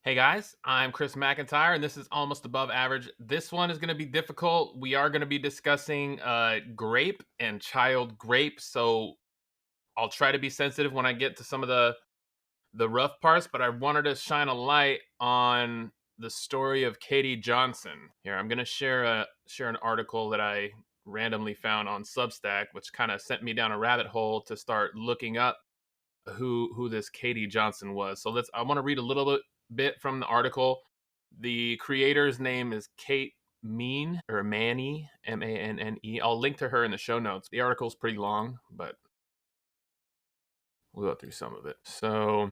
Hey guys, I'm Chris McIntyre, and this is Almost Above Average. This one is going to be difficult. We are going to be discussing grape and child grape, so I'll try to be sensitive when I get to some of the rough parts. But I wanted to shine a light on the story of Katie Johnson. Here, I'm going to share an article that I randomly found on Substack, which kind of sent me down a rabbit hole to start looking up who this Katie Johnson was. So I want to read a little bit from the article. The creator's name is Kate Mean or Manny, MANNE. I'll link to her in the show notes. The article's pretty long, but we'll go through some of it. So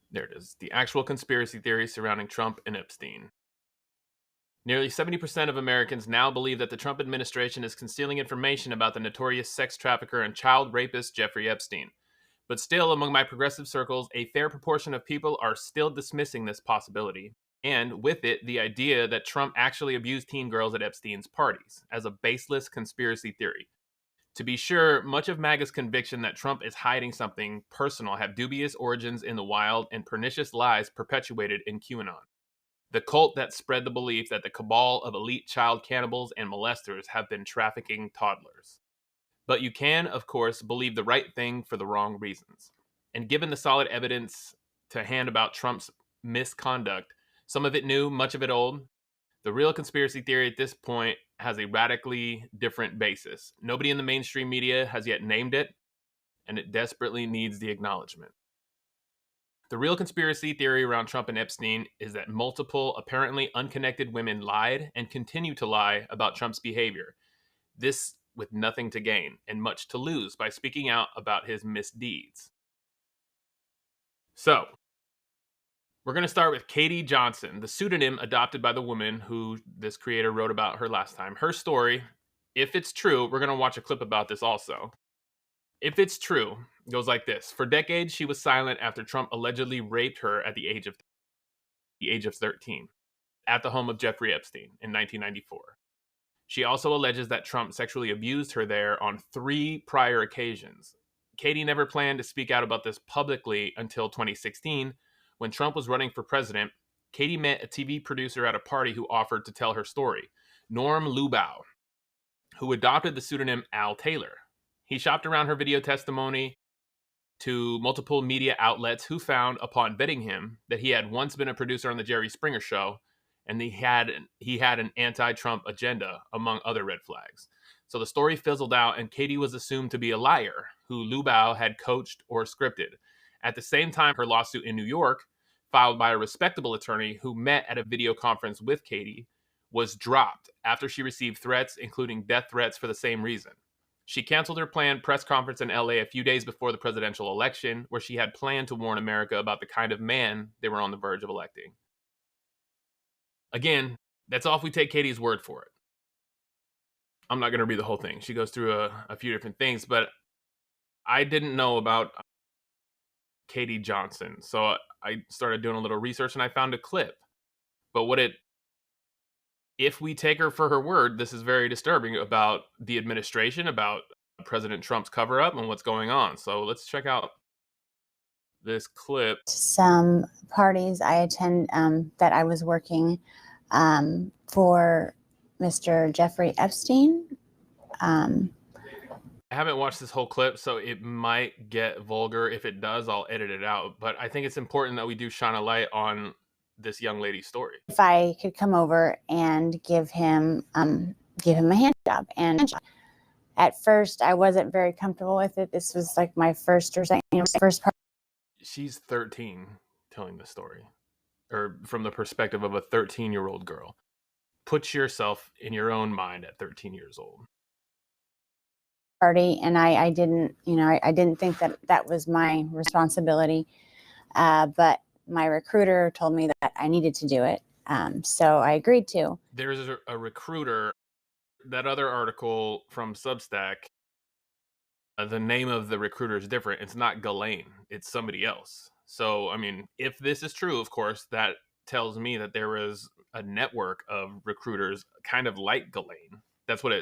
there it is. The actual conspiracy theory surrounding Trump and Epstein. Nearly 70% of Americans now believe that the Trump administration is concealing information about the notorious sex trafficker and child rapist Jeffrey Epstein. But still, among my progressive circles, a fair proportion of people are still dismissing this possibility, and with it, the idea that Trump actually abused teen girls at Epstein's parties, as a baseless conspiracy theory. To be sure, much of MAGA's conviction that Trump is hiding something personal have dubious origins in the wild and pernicious lies perpetuated in QAnon, the cult that spread the belief that the cabal of elite child cannibals and molesters have been trafficking toddlers. But you can, of course, believe the right thing for the wrong reasons. And given the solid evidence to hand about Trump's misconduct, some of it new, much of it old, the real conspiracy theory at this point has a radically different basis. Nobody in the mainstream media has yet named it, and it desperately needs the acknowledgement. The real conspiracy theory around Trump and Epstein is that multiple, apparently unconnected women lied and continue to lie about Trump's behavior. This with nothing to gain and much to lose by speaking out about his misdeeds. So, we're going to start with Katie Johnson, the pseudonym adopted by the woman who this creator wrote about her last time. Her story, if it's true, we're going to watch a clip about this also. If it's true, it goes like this. For decades, she was silent after Trump allegedly raped her at the age of 13 at the home of Jeffrey Epstein in 1994. She also alleges that Trump sexually abused her there on 3 prior occasions. Katie never planned to speak out about this publicly until 2016. When Trump was running for president, Katie met a TV producer at a party who offered to tell her story, Norm Lubow, who adopted the pseudonym Al Taylor. He shopped around her video testimony to multiple media outlets who found, upon vetting him, that he had once been a producer on the Jerry Springer Show, and he had an anti-Trump agenda, among other red flags. So the story fizzled out, and Katie was assumed to be a liar who Lubow had coached or scripted. At the same time, her lawsuit in New York, filed by a respectable attorney who met at a video conference with Katie, was dropped after she received threats, including death threats, for the same reason. She canceled her planned press conference in LA a few days before the presidential election, where she had planned to warn America about the kind of man they were on the verge of electing. Again, that's all if we take Katie's word for it. I'm not going to read the whole thing. She goes through a few different things, but I didn't know about Katie Johnson. So I started doing a little research and I found a clip. But if we take her for her word, this is very disturbing about the administration, about President Trump's cover up and what's going on. So let's check out this clip. Some parties I attend that I was working for Mr. Jeffrey Epstein. I haven't watched this whole clip, so it might get vulgar. If it does, I'll edit it out. But I think it's important that we do shine a light on this young lady's story. If I could come over and give him a hand job, and at first I wasn't very comfortable with it. This was like my first part. She's 13 telling the story, or from the perspective of a 13-year-old girl. Put yourself in your own mind at 13 years old. Party, and I didn't, I didn't think that was my responsibility, but my recruiter told me that I needed to do it, so I agreed to. There's a recruiter. That other article from Substack, the name of the recruiter is different. It's not Ghislaine. It's somebody else. So, I mean, if this is true, of course, that tells me that there is a network of recruiters kind of like Ghislaine. That's what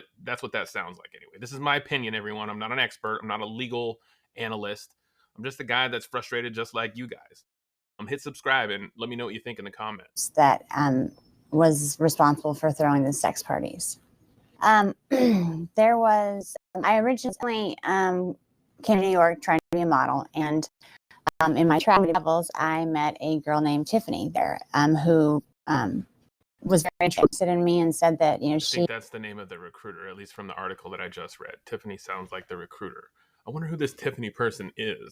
that sounds like anyway. This is my opinion, everyone. I'm not an expert. I'm not a legal analyst. I'm just a guy that's frustrated just like you guys. Hit subscribe and let me know what you think in the comments. That was responsible for throwing the sex parties. There was, I originally came to New York trying to be a model, and in my travels, I met a girl named Tiffany there, who was very interested in me and said that, I think that's the name of the recruiter, at least from the article that I just read. Tiffany sounds like the recruiter. I wonder who this Tiffany person is.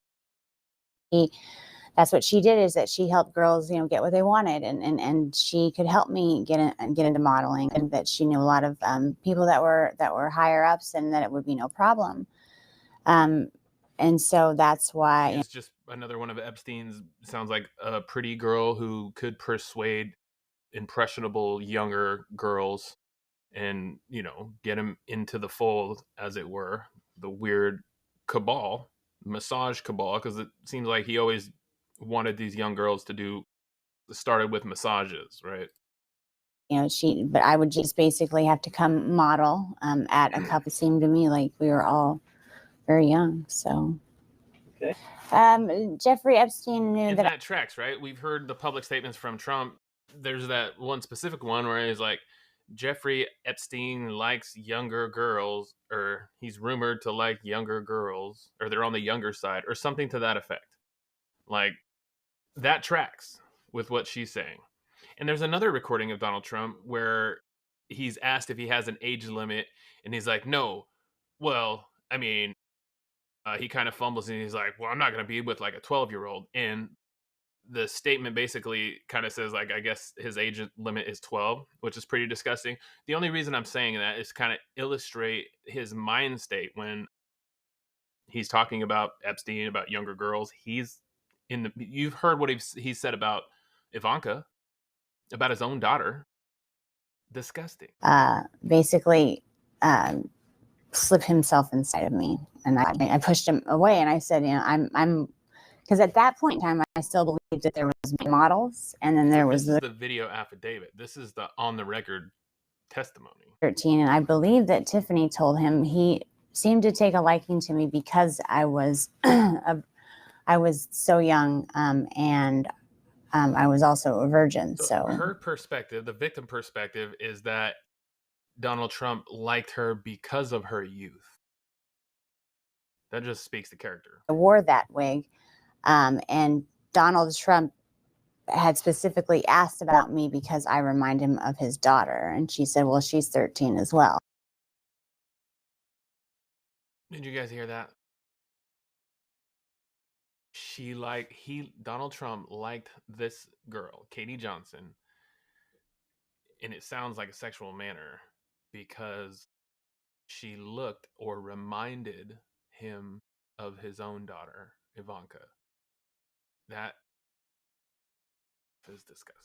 That's what she did, is that she helped girls, get what they wanted, and she could help me get into modeling, and that she knew a lot of people that were higher ups, and that it would be no problem. And so that's why She's just another one of Epstein's, sounds like a pretty girl who could persuade impressionable younger girls and, get them into the fold, as it were, the weird cabal, massage cabal, because it seems like he always wanted these young girls to do, started with massages, right? but I would just basically have to come model at a couple. It seemed to me like we were all very young. So, okay. Jeffrey Epstein knew And that. that tracks, right? We've heard the public statements from Trump. There's that one specific one where he's like, Jeffrey Epstein likes younger girls, or he's rumored to like younger girls, or they're on the younger side, or something to that effect. Like, that tracks with what she's saying. And there's another recording of Donald Trump where he's asked if he has an age limit, and he's like, no. Well, I mean, he kind of fumbles and he's like, well, I'm not going to be with like a 12-year-old. And the statement basically kind of says, like, I guess his age limit is 12, which is pretty disgusting. The only reason I'm saying that is kind of illustrate his mind state when he's talking about Epstein, about younger girls. You've heard what he said about Ivanka, about his own daughter. Disgusting. Basically slip himself inside of me, and I pushed him away, and I said, I'm because at that point in time I still believed that there was models, and then there was the video affidavit. This is the on the record testimony. 13, and I believe that Tiffany told him he seemed to take a liking to me because I was I was so young, and I was also a virgin. So her perspective, the victim perspective, is that Donald Trump liked her because of her youth. That just speaks to character. I wore that wig, and Donald Trump had specifically asked about me because I remind him of his daughter, and she said, well, she's 13 as well. Did you guys hear that? Donald Trump liked this girl, Katie Johnson, and it sounds like a sexual manner because she looked or reminded him of his own daughter, Ivanka. That is disgusting.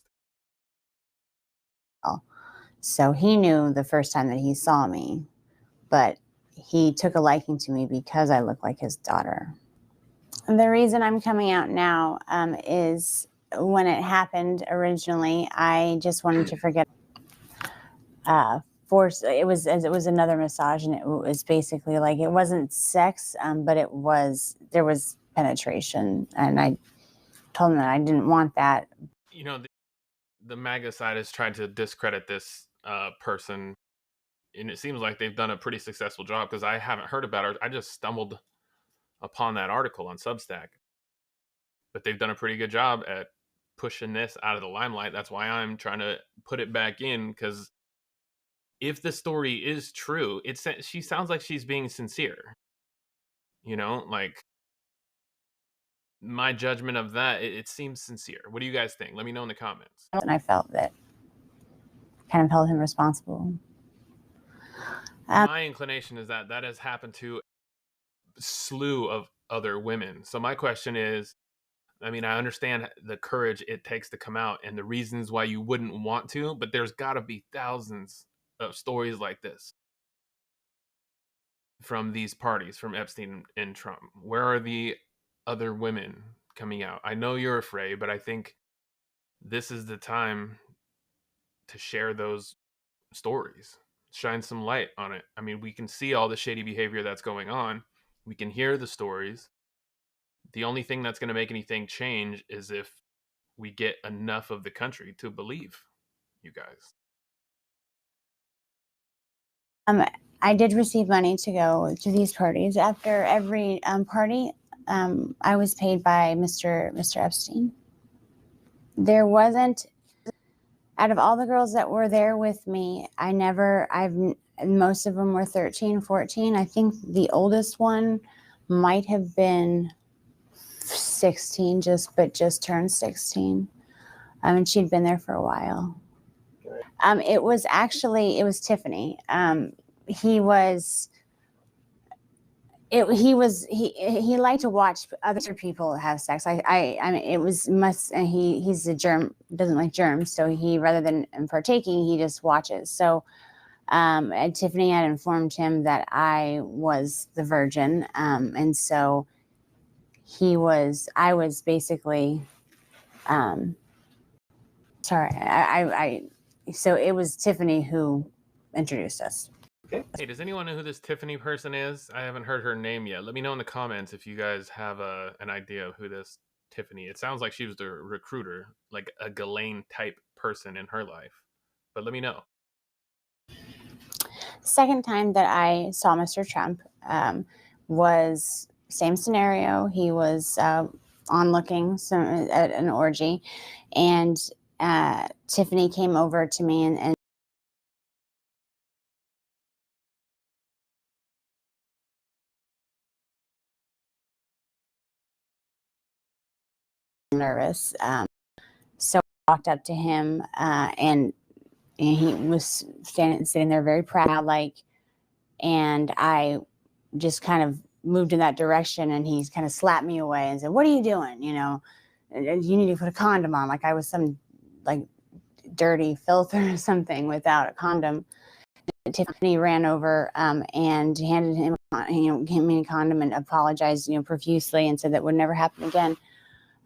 So he knew the first time that he saw me, but he took a liking to me because I look like his daughter. And the reason I'm coming out now is when it happened originally, I just wanted to forget. It was another massage, and it was basically like, it wasn't sex, but there was penetration, and I told him that I didn't want that. The MAGA side has tried to discredit this person, and it seems like they've done a pretty successful job, because I haven't heard about her. I just stumbled upon that article on Substack, but they've done a pretty good job at pushing this out of the limelight. That's why I'm trying to put it back in, because if the story is true, she sounds like she's being sincere. Like, my judgment of that, it seems sincere. What do you guys think? Let me know in the comments. And I felt that kind of held him responsible. My inclination is that has happened to a slew of other women. So my question is, I understand the courage it takes to come out and the reasons why you wouldn't want to, but there's got to be thousands of stories like this from these parties, from Epstein and Trump. Where are the other women coming out? I know you're afraid, but I think this is the time to share those stories, shine some light on it. We can see all the shady behavior that's going on. We can hear the stories. The only thing that's going to make anything change is if we get enough of the country to believe you guys. I did receive money to go to these parties. After every party, I was paid by Mr. Epstein. There wasn't, out of all the girls that were there with me, most of them were 13, 14. I think the oldest one might have been 16, just turned 16. And she'd been there for a while. It was Tiffany. He liked to watch other people have sex. I mean, he's a germ, doesn't like germs. So he, rather than partaking, he just watches. So, and Tiffany had informed him that I was the virgin. And so I was basically, so it was Tiffany who introduced us. Hey, does anyone know who this Tiffany person is? I haven't heard her name yet. Let me know in the comments if you guys have an idea of who this Tiffany. It sounds like she was the recruiter, like a Ghislaine type person in her life. But let me know. Second time that I saw Mr. Trump was same scenario. He was onlooking at an orgy, and Tiffany came over to me and nervous. So I walked up to him and he was sitting there very proud, and I just kind of moved in that direction, and he kind of slapped me away and said, "What are you doing? You know, you need to put a condom on." Like I was some dirty filth or something without a condom. Tiffany ran over and handed him, me a condom and apologized, profusely, and said that would never happen again.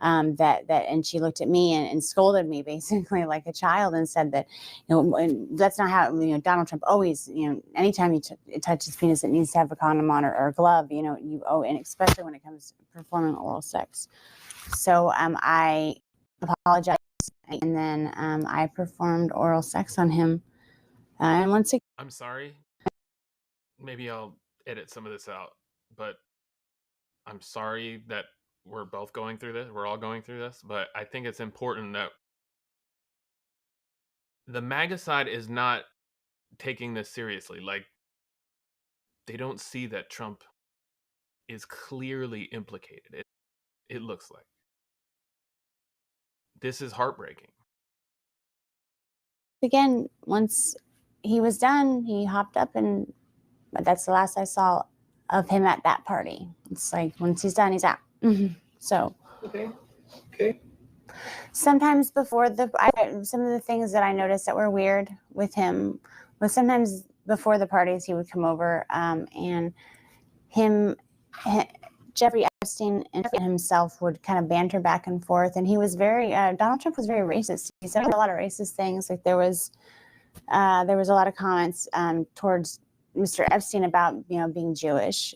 And she looked at me and scolded me basically like a child and said that, and that's not how, Donald Trump always, anytime you touch his penis, it needs to have a condom on or a glove, and especially when it comes to performing oral sex. So I apologized, and then I performed oral sex on him. And once again, I'm sorry. Maybe I'll edit some of this out, but I'm sorry that we're both going through this. We're all going through this, but I think it's important that the MAGA side is not taking this seriously. Like, they don't see that Trump is clearly implicated. It looks like. This is heartbreaking. Again, once he was done, he hopped up, and that's the last I saw of him at that party. It's like once he's done, he's out. Mm-hmm. So Okay. sometimes some of the things that I noticed that were weird with him was sometimes before the parties he would come over and Jeffrey Epstein and himself would kind of banter back and forth, and he was Donald Trump was very racist. He said a lot of racist things. Like there was a lot of comments towards Mr. Epstein about being Jewish,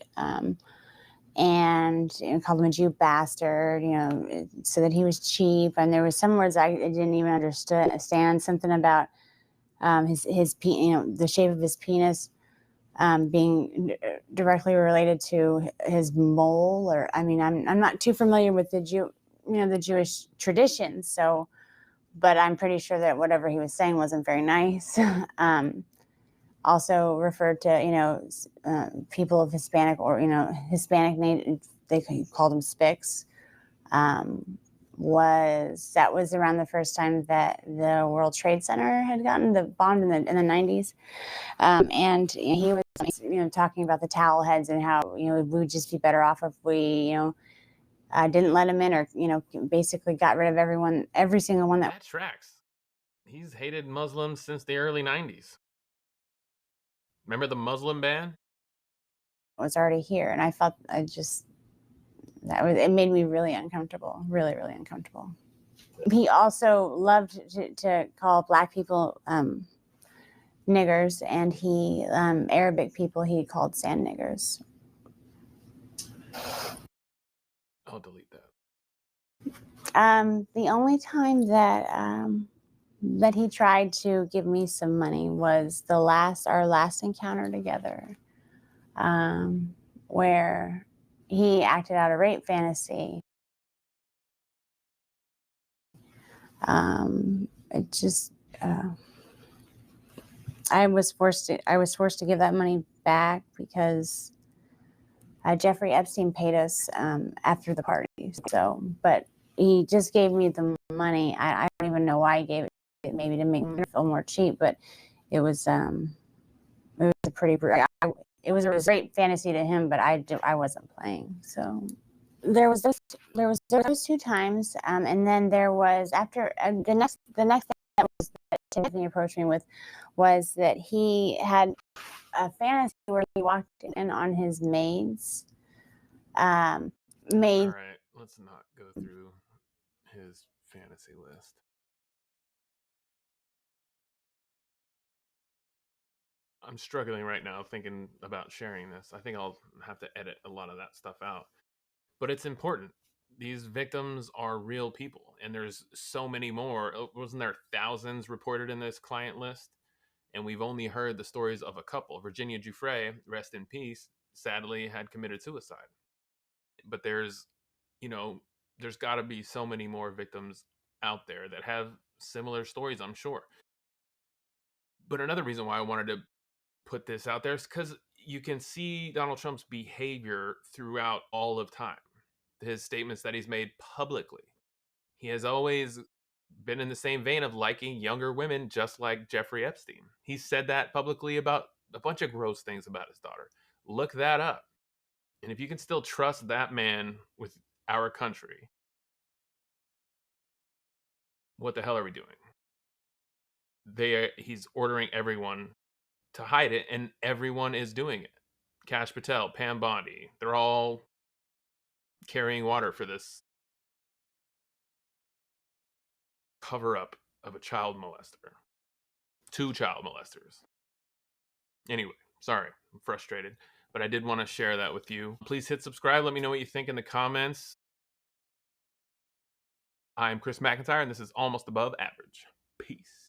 and called him a Jew bastard, so that he was cheap. And there was some words I didn't even understand. Something about his the shape of his penis being directly related to his mole, or I'm not too familiar with the Jewish traditions, so, but I'm pretty sure that whatever he was saying wasn't very nice. Also referred to people of Hispanic or Hispanic name, they called them spics. That was around the first time that the World Trade Center had gotten the bombed in the 90s. And he was talking about the towel heads and how we would just be better off if we didn't let him in, or basically got rid of every single one that tracks. He's hated Muslims since the early 90s. Remember the Muslim ban? Was already here, and I felt it made me really uncomfortable, really, really uncomfortable. He also loved to call Black people niggers, and Arabic people he called sand niggers. I'll delete that. The only time that he tried to give me some money was our last encounter together, where he acted out a rape fantasy. It just I was forced to give that money back because Jeffrey Epstein paid us after the party. So, but he just gave me the money. I don't even know why he gave it. Maybe to make me feel more cheap, but it was a pretty it was a great fantasy to him, but I wasn't playing. So there was those two times, and then there was after the next thing that Timothy approached me with was that he had a fantasy where he walked in on his maid. All right, let's not go through his fantasy list. I'm struggling right now thinking about sharing this. I think I'll have to edit a lot of that stuff out. But it's important. These victims are real people, and there's so many more. Wasn't there thousands reported in this client list? And we've only heard the stories of a couple. Virginia Giuffre, rest in peace, sadly had committed suicide. But you know, there's got to be so many more victims out there that have similar stories, I'm sure. But another reason why I wanted to put this out there is because you can see Donald Trump's behavior throughout all of time. His statements that he's made publicly. He has always been in the same vein of liking younger women, just like Jeffrey Epstein. He said that publicly about a bunch of gross things about his daughter. Look that up. And if you can still trust that man with our country, what the hell are we doing? He's ordering everyone to hide it, and everyone is doing it. Kash Patel, Pam Bondi, they're all carrying water for this cover up of a child molester. 2 child molesters. Anyway, sorry, I'm frustrated, but I did want to share that with you. Please hit subscribe. Let me know what you think in the comments. I'm Chris McIntyre, and this is Almost Above Average. Peace.